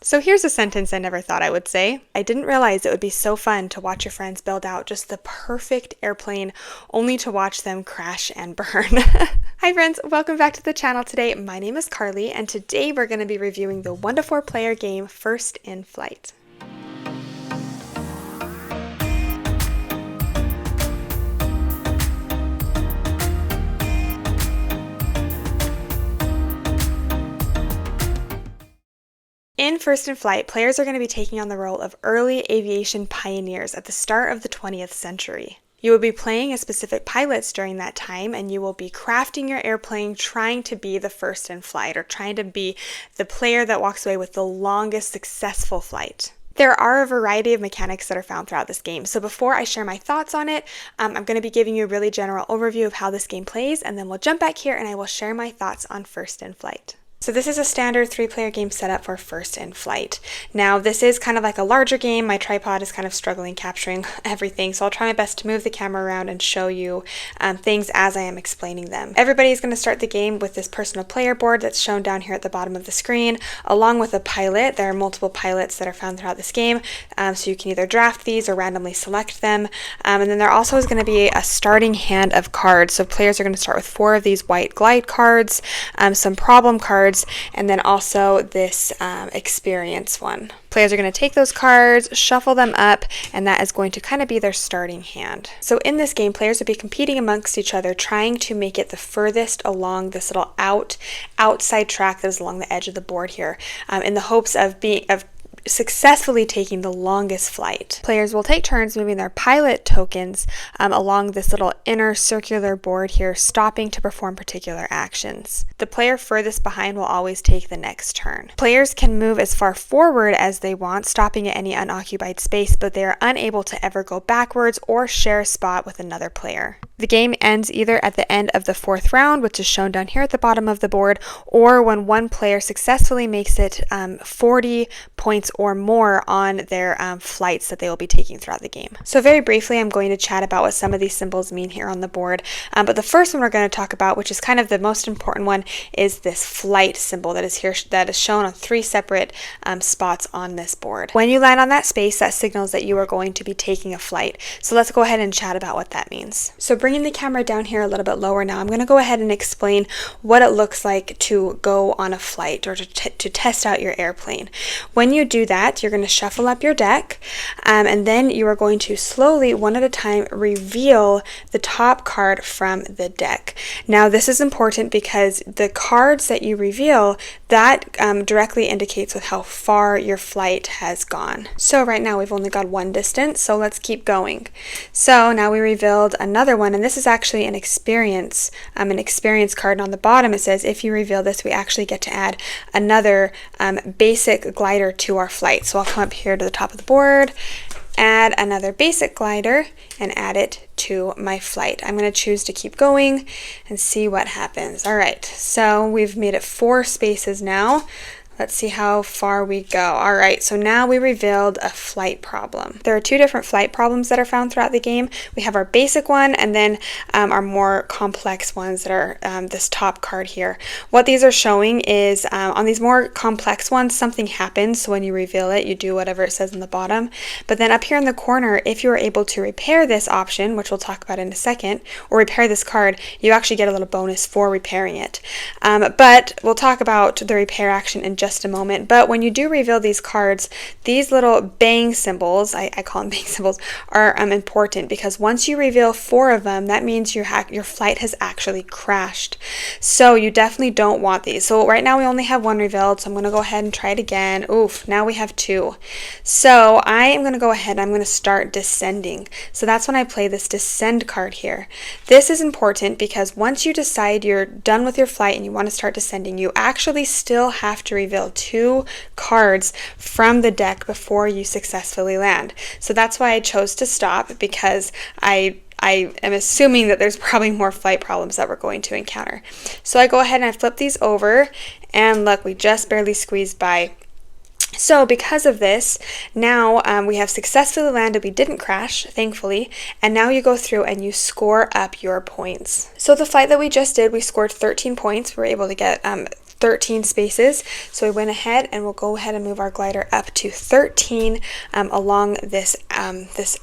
So here's a sentence I never thought I would say. I didn't realize it would be so fun to watch your friends build out just the perfect airplane, only to watch them crash and burn. Hi friends, welcome back to the channel today. My name is Carly, and today we're going to be reviewing the 1 to 4 player game First in Flight. In First in Flight, players are going to be taking on the role of early aviation pioneers at the start of the 20th century. You will be playing as specific pilots during that time, and you will be crafting your airplane, trying to be the first in flight, or trying to be the player that walks away with the longest successful flight. There are a variety of mechanics that are found throughout this game, so before I share my thoughts on it, I'm going to be giving you a really general overview of how this game plays, and then we'll jump back here and I will share my thoughts on First in Flight. So this is a standard 3-player game setup for First in Flight. Now this is kind of like a larger game. My tripod is kind of struggling capturing everything, so I'll try my best to move the camera around and show you things as I am explaining them. Everybody is going to start the game with this personal player board that's shown down here at the bottom of the screen, along with a pilot. There are multiple pilots that are found throughout this game, so you can either draft these or randomly select them. And then there also is going to be a starting hand of cards. So players are going to start with 4 of these white glide cards, some problem cards, and then also this experience one. Players are going to take those cards, shuffle them up, and that is going to kind of be their starting hand. So in this game, players will be competing amongst each other, trying to make it the furthest along this little outside track that is along the edge of the board here, in the hopes of successfully taking the longest flight. Players will take turns moving their pilot tokens along this little inner circular board here, stopping to perform particular actions. The player furthest behind will always take the next turn. Players can move as far forward as they want, stopping at any unoccupied space, but they are unable to ever go backwards or share a spot with another player. The game ends either at the end of the 4th round, which is shown down here at the bottom of the board, or when one player successfully makes it 40 points or more on their flights that they will be taking throughout the game. So very briefly, I'm going to chat about what some of these symbols mean here on the board. But the first one we're going to talk about, which is kind of the most important one, is this flight symbol that is here, that is shown on 3 separate spots on this board. When you land on that space, that signals that you are going to be taking a flight. So let's go ahead and chat about what that means. So bringing the camera down here a little bit lower now, I'm going to go ahead and explain what it looks like to go on a flight, or to test out your airplane. When you do that, you're going to shuffle up your deck, and then you are going to slowly, one at a time, reveal the top card from the deck. Now this is important because the cards that you reveal, that directly indicates with how far your flight has gone. So right now we've only got one distance, so let's keep going. So now we revealed another one, and this is actually an experience card, and on the bottom it says if you reveal this, we actually get to add another basic glider to our flight. So I'll come up here to the top of the board, add another basic glider, and add it to my flight. I'm going to choose to keep going and see what happens. All right, so we've made it 4 spaces now. Let's see how far we go. All right, so now we revealed a flight problem. There are 2 different flight problems that are found throughout the game. We have our basic one, and then our more complex ones that are this top card here. What these are showing is on these more complex ones, something happens. So when you reveal it, you do whatever it says in the bottom. But then up here in the corner, if you are able to repair this option, which we'll talk about in a second, or repair this card, you actually get a little bonus for repairing it. But we'll talk about the repair action in just a moment. But when you do reveal these cards, these little bang symbols, I call them bang symbols, are important, because once you reveal 4 of them, that means your flight has actually crashed. So you definitely don't want these. So right now we only have 1 revealed, so I'm going to go ahead and try it again. Oof, now we have 2. So I am going to go ahead, I'm going to start descending. So that's when I play this descend card here. This is important because once you decide you're done with your flight and you want to start descending, you actually still have to reveal 2 cards from the deck before you successfully land. So that's why I chose to stop, because I am assuming that there's probably more flight problems that we're going to encounter. So I go ahead and I flip these over, and look, we just barely squeezed by. So because of this, now we have successfully landed. We didn't crash, thankfully, and now you go through and you score up your points. So the flight that we just did, we scored 13 points. We were able to get 13 spaces. So we went ahead and we'll go ahead and move our glider up to 13 along this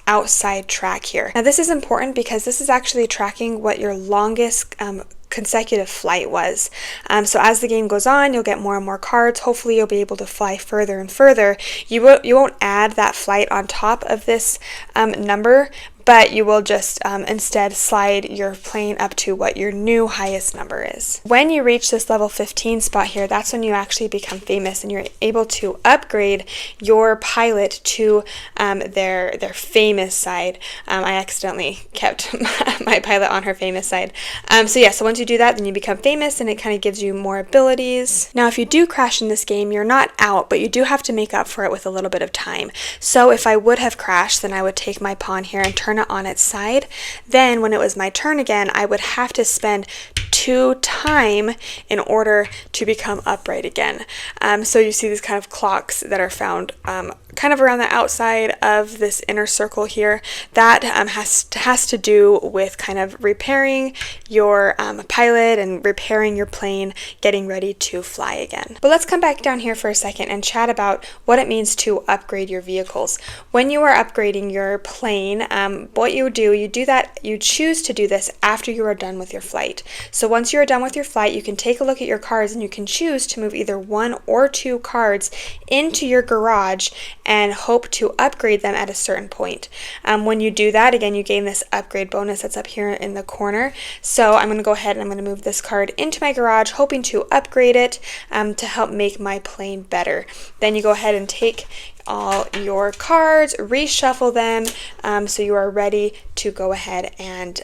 outside track here. Now this is important because this is actually tracking what your longest consecutive flight was. So as the game goes on, you'll get more and more cards. Hopefully you'll be able to fly further and further. You won't add that flight on top of this number, but you will just instead slide your plane up to what your new highest number is. When you reach this level 15 spot here, that's when you actually become famous and you're able to upgrade your pilot to their famous side. I accidentally kept my pilot on her famous side. So once you do that, then you become famous and it kind of gives you more abilities. Now, if you do crash in this game, you're not out, but you do have to make up for it with a little bit of time. So if I would have crashed, then I would take my pawn here and turn it on its side. Then when it was my turn again, I would have to spend 2 time in order to become upright again. So you see these kind of clocks that are found kind of around the outside of this inner circle here. That has to do with kind of repairing your pilot and repairing your plane, getting ready to fly again. But let's come back down here for a second and chat about what it means to upgrade your vehicles. When you are upgrading your plane, what you choose to do this after you are done with your flight. So once you are done with your flight, you can take a look at your cards and you can choose to move either 1 or 2 cards into your garage and hope to upgrade them at a certain point. When you do that, again, you gain this upgrade bonus that's up here in the corner. So I'm going to go ahead and I'm going to move this card into my garage, hoping to upgrade it to help make my plane better. Then you go ahead and take all your cards, reshuffle them, so you are ready to go ahead and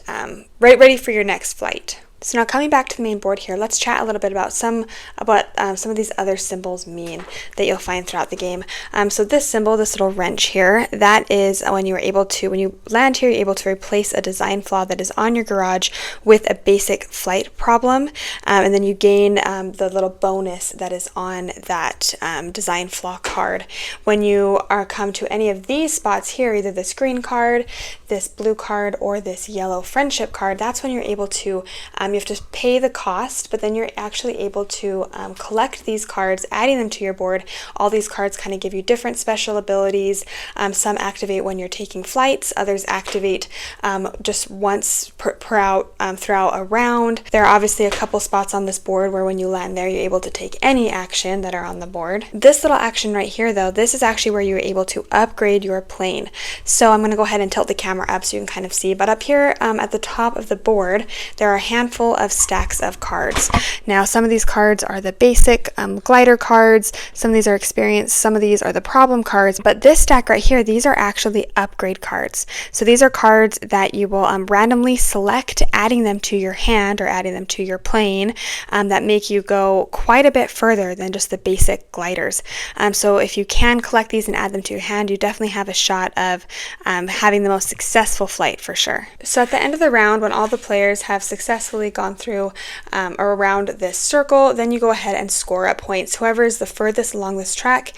ready for your next flight. So now coming back to the main board here, let's chat a little bit about some of these other symbols mean that you'll find throughout the game. So this symbol, this little wrench here, that is when you land here, you're able to replace a design flaw that is on your garage with a basic flight problem, and then you gain the little bonus that is on that design flaw card. When you come to any of these spots here, either this green card, this blue card, or this yellow friendship card, that's when you're able to you have to pay the cost, but then you're actually able to collect these cards, adding them to your board. All these cards kind of give you different special abilities. Some activate when you're taking flights, others activate just once throughout a round. There are obviously a couple spots on this board where when you land there, you're able to take any action that are on the board. This little action right here, though, this is actually where you're able to upgrade your plane. So I'm going to go ahead and tilt the camera up so you can kind of see. But up here at the top of the board, there are a handful of stacks of cards. Now, some of these cards are the basic glider cards, some of these are experience, some of these are the problem cards, but this stack right here, these are actually upgrade cards. So these are cards that you will randomly select, adding them to your hand or adding them to your plane, that make you go quite a bit further than just the basic gliders. So if you can collect these and add them to your hand, you definitely have a shot of having the most successful flight for sure. So at the end of the round, when all the players have successfully gone through or around this circle, then you go ahead and score up points. Whoever is the furthest along this track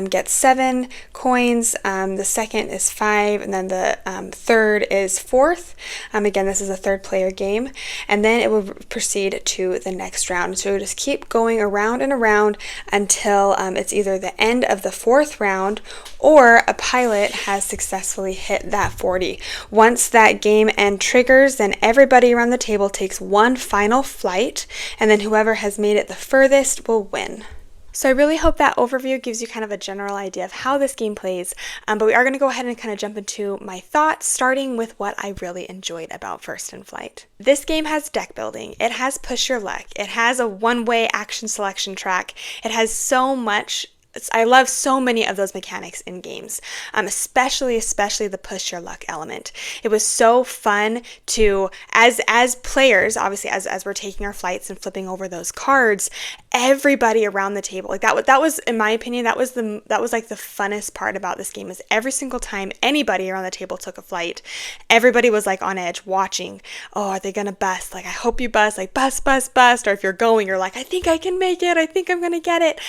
gets 7 coins, the second is 5, and then the third is 4th. Again, this is a 3rd-player game, and then it will proceed to the next round. So just keep going around and around until it's either the end of the 4th round or a pilot has successfully hit that 40. Once that game end triggers, then everybody around the table takes one final flight, and then whoever has made it the furthest will win. So I really hope that overview gives you kind of a general idea of how this game plays, but we are going to go ahead and kind of jump into my thoughts, starting with what I really enjoyed about First in Flight. This game has deck building, it has push your luck, it has a one-way action selection track, it has so much. I love so many of those mechanics in games, especially the push your luck element. It was so fun to, as players, obviously as we're taking our flights and flipping over those cards, everybody around the table, like that was in my opinion, that was like the funnest part about this game, is every single time anybody around the table took a flight, everybody was like on edge watching. Oh, are they gonna bust? Like, I hope you bust, like bust. Or if you're going, you're like, I think I can make it, I think I'm gonna get it.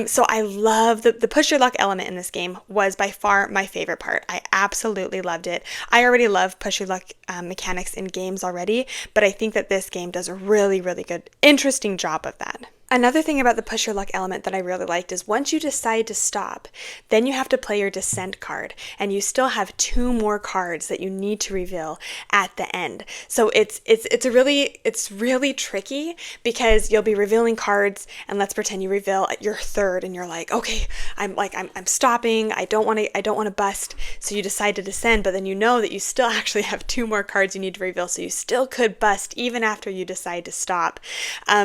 So I love the push your luck element in this game. Was by far my favorite part. I absolutely loved it. I already love push your luck mechanics in games already, but I think that this game does a really, really good, interesting job of that. Another thing about the push your luck element that I really liked is once you decide to stop, then you have to play your descent card, and you still have 2 more cards that you need to reveal at the end. So it's really tricky because you'll be revealing cards, and let's pretend you reveal your third, and you're like, okay, I'm stopping. I don't want to bust. So you decide to descend, but then you know that you still actually have 2 more cards you need to reveal, so you still could bust even after you decide to stop.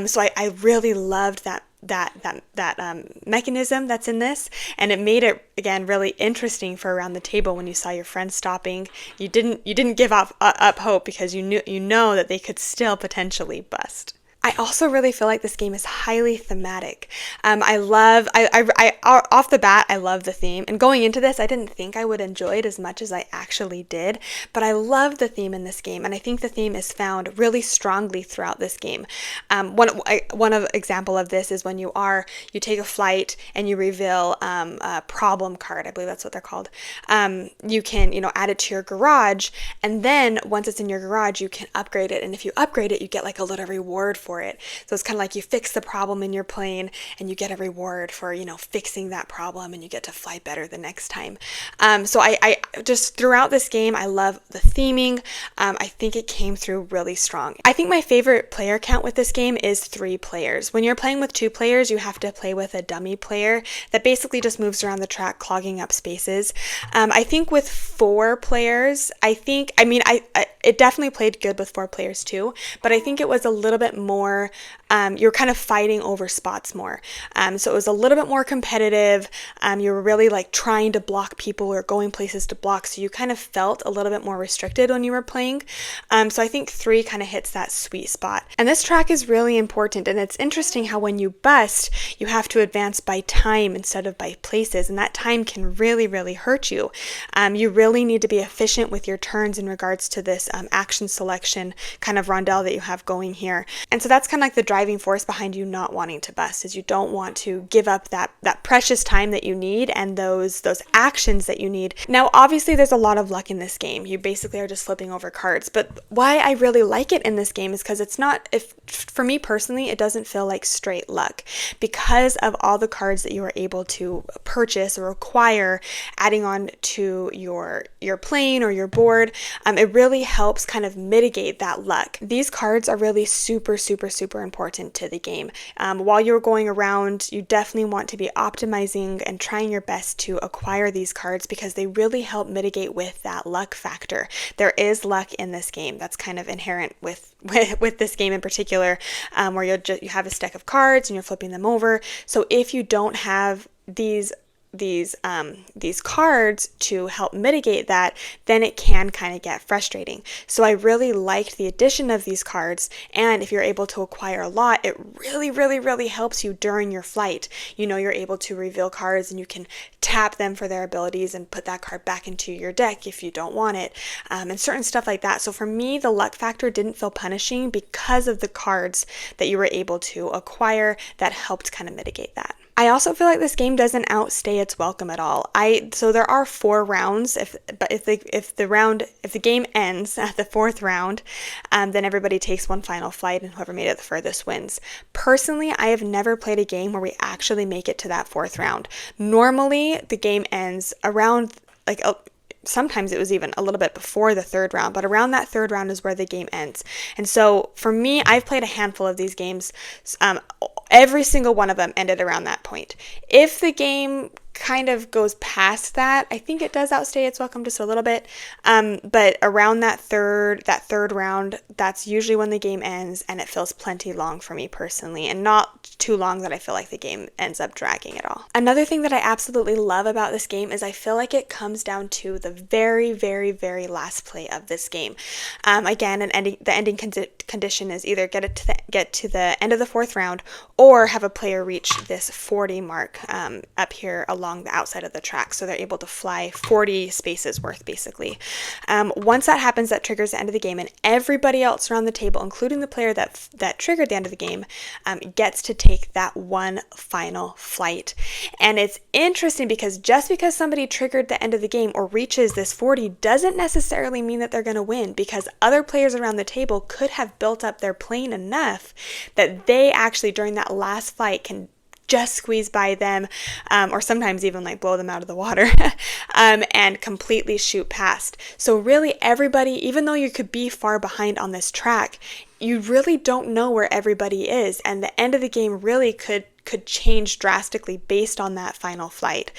So I really loved that mechanism that's in this, and it made it again really interesting for around the table when you saw your friends stopping. You didn't give up hope because you know that they could still potentially bust. I also really feel like this game is highly thematic. Off the bat, I love the theme. And going into this, I didn't think I would enjoy it as much as I actually did, but I love the theme in this game, and I think the theme is found really strongly throughout this game. One example of this is when you take a flight and you reveal a problem card. I believe that's what they're called. You can, add it to your garage, and then once it's in your garage, you can upgrade it. And if you upgrade it, you get like a little reward for it. So it's kind of like you fix the problem in your plane and you get a reward for, fixing that problem, and you get to fly better the next time. So I just throughout this game, I love the theming. I think it came through really strong. I think my favorite player count with this game is 3 players. When you're playing with 2 players, you have to play with a dummy player that basically just moves around the track, clogging up spaces. I think with 4 players, it definitely played good with 4 players too, but I think it was a little bit more, you're kind of fighting over spots more. So it was a little bit more competitive. You were really like trying to block people or going places to block. So you kind of felt a little bit more restricted when you were playing. So I think 3 kind of hits that sweet spot. And this track is really important. And it's interesting how when you bust, you have to advance by time instead of by places. And that time can really, really hurt you. You really need to be efficient with your turns in regards to this action selection kind of rondelle that you have going here. And so that's kind of like the driving force behind you not wanting to bust, is you don't want to give up that precious time that you need and those actions that you need. Now, obviously, there's a lot of luck in this game. You basically are just flipping over cards. But why I really like it in this game is because for me personally, it doesn't feel like straight luck because of all the cards that you are able to purchase or acquire, adding on to your plane or your board. It really helps kind of mitigate that luck. These cards are really super, super, super important to the game. While you're going around, you definitely want to be optimizing and trying your best to acquire these cards because they really help mitigate with that luck factor. There is luck in this game that's kind of inherent with this game in particular, where you have a stack of cards and you're flipping them over. So if you don't have these cards to help mitigate that, then it can kind of get frustrating. So I really liked the addition of these cards, and if you're able to acquire a lot, it really, really, really helps you during your flight. You're able to reveal cards and you can tap them for their abilities and put that card back into your deck if you don't want it, and certain stuff like that. So for me, the luck factor didn't feel punishing because of the cards that you were able to acquire that helped kind of mitigate that. I also feel like this game doesn't outstay its welcome at all. So there are 4 rounds. If the game ends at the 4th round, then everybody takes one final flight, and whoever made it the furthest wins. Personally, I have never played a game where we actually make it to that 4th round. Normally, the game ends around sometimes it was even a little bit before the 3rd round, but around that 3rd round is where the game ends. And so for me, I've played a handful of these games. Every single one of them ended around that point. If the game kind of goes past that, I think it does outstay its welcome just a little bit. But around that third round, that's usually when the game ends, and it feels plenty long for me personally, and not too long that I feel like the game ends up dragging at all. Another thing that I absolutely love about this game is I feel like it comes down to the very, very, very last play of this game. Again, the ending condition is either get to the end of the 4th round, or have a player reach this 40 mark up here along along the outside of the track. So they're able to fly 40 spaces worth, basically. Once that happens, that triggers the end of the game, and everybody else around the table, including the player that triggered the end of the game, gets to take that one final flight. And it's interesting because just because somebody triggered the end of the game or reaches this 40 doesn't necessarily mean that they're going to win, because other players around the table could have built up their plane enough that they actually, during that last flight, can just squeeze by them, or sometimes even like blow them out of the water, and completely shoot past. So really everybody, even though you could be far behind on this track, you really don't know where everybody is, and the end of the game really could change drastically based on that final flight.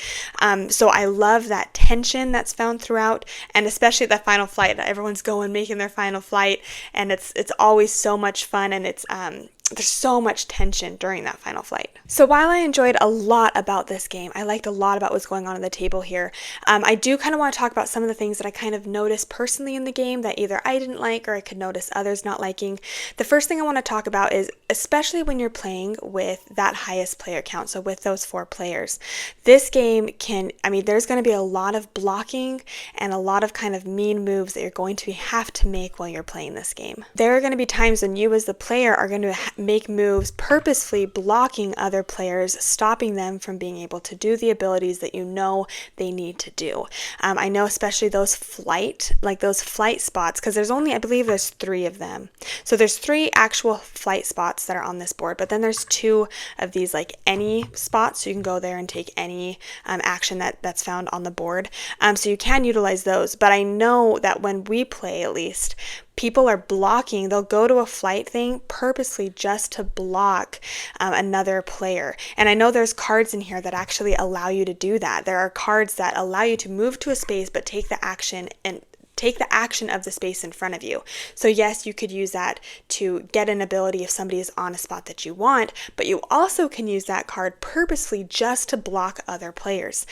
So I love that tension that's found throughout, and especially that final flight. Everyone's making their final flight, and it's always so much fun, and there's so much tension during that final flight. So while I enjoyed a lot about this game, I liked a lot about what's going on the table here, I do kind of want to talk about some of the things that I kind of noticed personally in the game that either I didn't like or I could notice others not liking. The first thing I want to talk about is, especially when you're playing with that highest player count, so with those 4 players, this game there's going to be a lot of blocking and a lot of kind of mean moves that you're going to have to make while you're playing this game. There are going to be times when you as the player are going to make moves purposefully blocking other players, stopping them from being able to do the abilities that you know they need to do. I know especially those flight spots, because I believe there's 3 of them. So there's 3 actual flight spots that are on this board, but then there's 2 of these like any spots, so you can go there and take any action that's found on the board. So you can utilize those, but I know that when we play, at least, people are blocking. They'll go to a flight thing purposely just to block another player. And I know there's cards in here that actually allow you to do that. There are cards that allow you to move to a space but take the action of the space in front of you. So yes, you could use that to get an ability if somebody is on a spot that you want, but you also can use that card purposely just to block other players.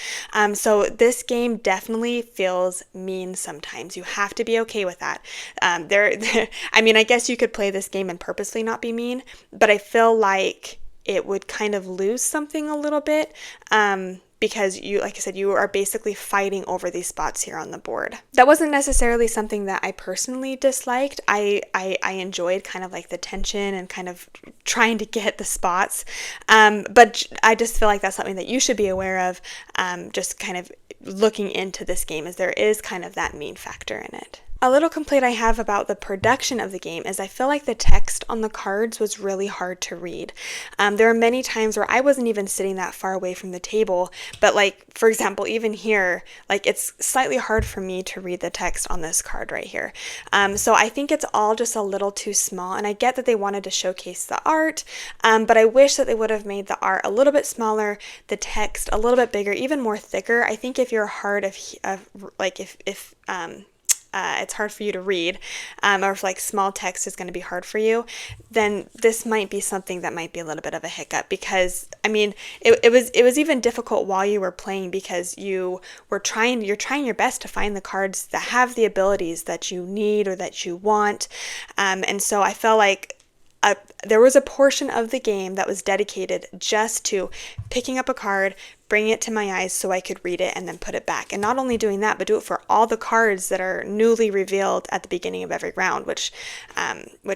So this game definitely feels mean sometimes. You have to be okay with that. I guess you could play this game and purposely not be mean, but I feel like it would kind of lose something a little bit, because like I said, you are basically fighting over these spots here on the board. That wasn't necessarily something that I personally disliked. I enjoyed kind of like the tension and kind of trying to get the spots, but I just feel like that's something that you should be aware of, just kind of looking into this game, as there is kind of that mean factor in it. A little complaint I have about the production of the game is I feel like the text on the cards was really hard to read. There are many times where I wasn't even sitting that far away from the table, but like, for example, even here, like it's slightly hard for me to read the text on this card right here. So I think it's all just a little too small, and I get that they wanted to showcase the art, but I wish that they would have made the art a little bit smaller, the text a little bit bigger, even more thicker. I think if you're hard if it's hard for you to read, or if like small text is going to be hard for you, then this might be something that might be a little bit of a hiccup, because it was even difficult while you were playing, because you're trying your best to find the cards that have the abilities that you need or that you want, and so I felt like there was a portion of the game that was dedicated just to picking up a card, bringing it to my eyes so I could read it and then put it back. And not only doing that, but do it for all the cards that are newly revealed at the beginning of every round, which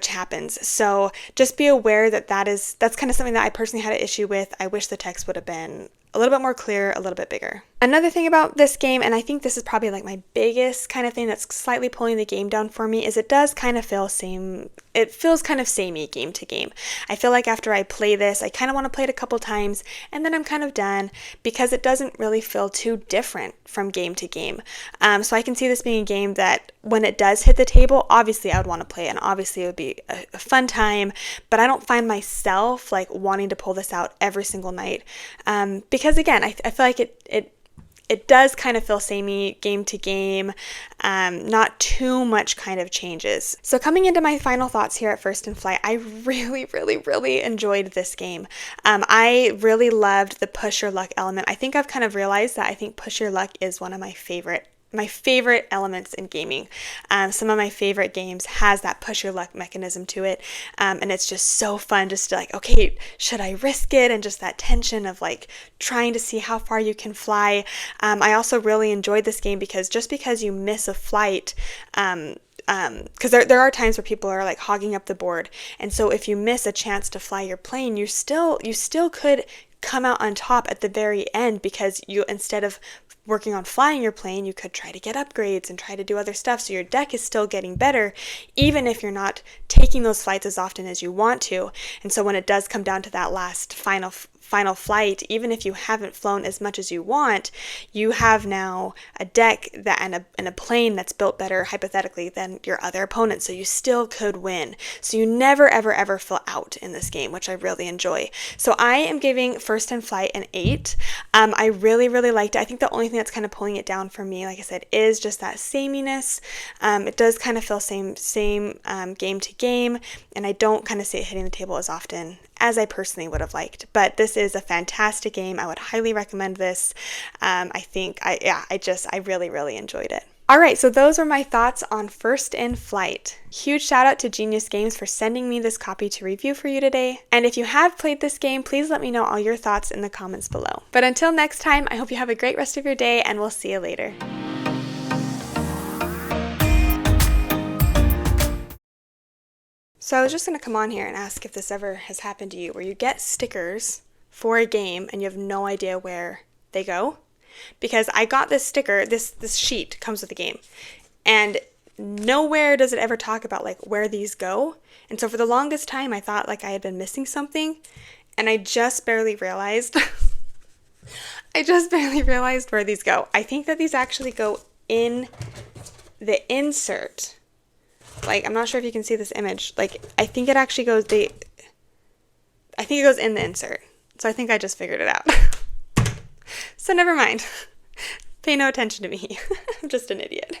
happens. So just be aware that's kind of something that I personally had an issue with. I wish the text would have been a little bit more clear, a little bit bigger. Another thing about this game, and I think this is probably like my biggest kind of thing that's slightly pulling the game down for me, is it does kind of feel it feels kind of samey game to game. I feel like after I play this, I kind of want to play it a couple times and then I'm kind of done, because it doesn't really feel too different from game to game. So I can see this being a game that when it does hit the table, obviously I would want to play it, and obviously it would be a fun time, but I don't find myself like wanting to pull this out every single night, because again, I feel like it does kind of feel samey game to game, not too much kind of changes. So coming into my final thoughts here at First in Flight, I really, really, really enjoyed this game. I really loved the push your luck element. I think I've kind of realized that I think push your luck is one of my favorite my favorite elements in gaming. Some of my favorite games has that push your luck mechanism to it, and it's just so fun just to like, okay, should I risk it? And just that tension of like trying to see how far you can fly. I also really enjoyed this game because just because you miss a flight, because there are times where people are like hogging up the board, and so if you miss a chance to fly your plane, you still could come out on top at the very end, because you, instead of working on flying your plane, you could try to get upgrades and try to do other stuff, so your deck is still getting better even if you're not taking those flights as often as you want to. And so when it does come down to that last final flight, even if you haven't flown as much as you want, you have now a deck that and a plane that's built better hypothetically than your other opponent, so you still could win. So you never ever feel out in this game, which I really enjoy. So I am giving First in Flight an 8. I really liked it. I think the only thing that's kind of pulling it down for me, like I said, is just that sameness. It does kind of feel same game to game, and I don't kind of see it hitting the table as often as I personally would have liked. But this is a fantastic game. I would highly recommend this. I really enjoyed it. All right, so those were my thoughts on First in Flight. Huge shout out to Genius Games for sending me this copy to review for you today. And if you have played this game, please let me know all your thoughts in the comments below. But until next time, I hope you have a great rest of your day, and we'll see you later. So I was just going to come on here and ask if this ever has happened to you, where you get stickers for a game and you have no idea where they go. Because I got this sticker, this sheet comes with the game, and nowhere does it ever talk about like where these go. And so for the longest time I thought like I had been missing something, and I just barely realized where these go. I think that these actually go in the insert. Like, I'm not sure if you can see this image. Like, I think it actually goes, I think it goes in the insert. So I think I just figured it out. So never mind. Pay no attention to me. I'm just an idiot.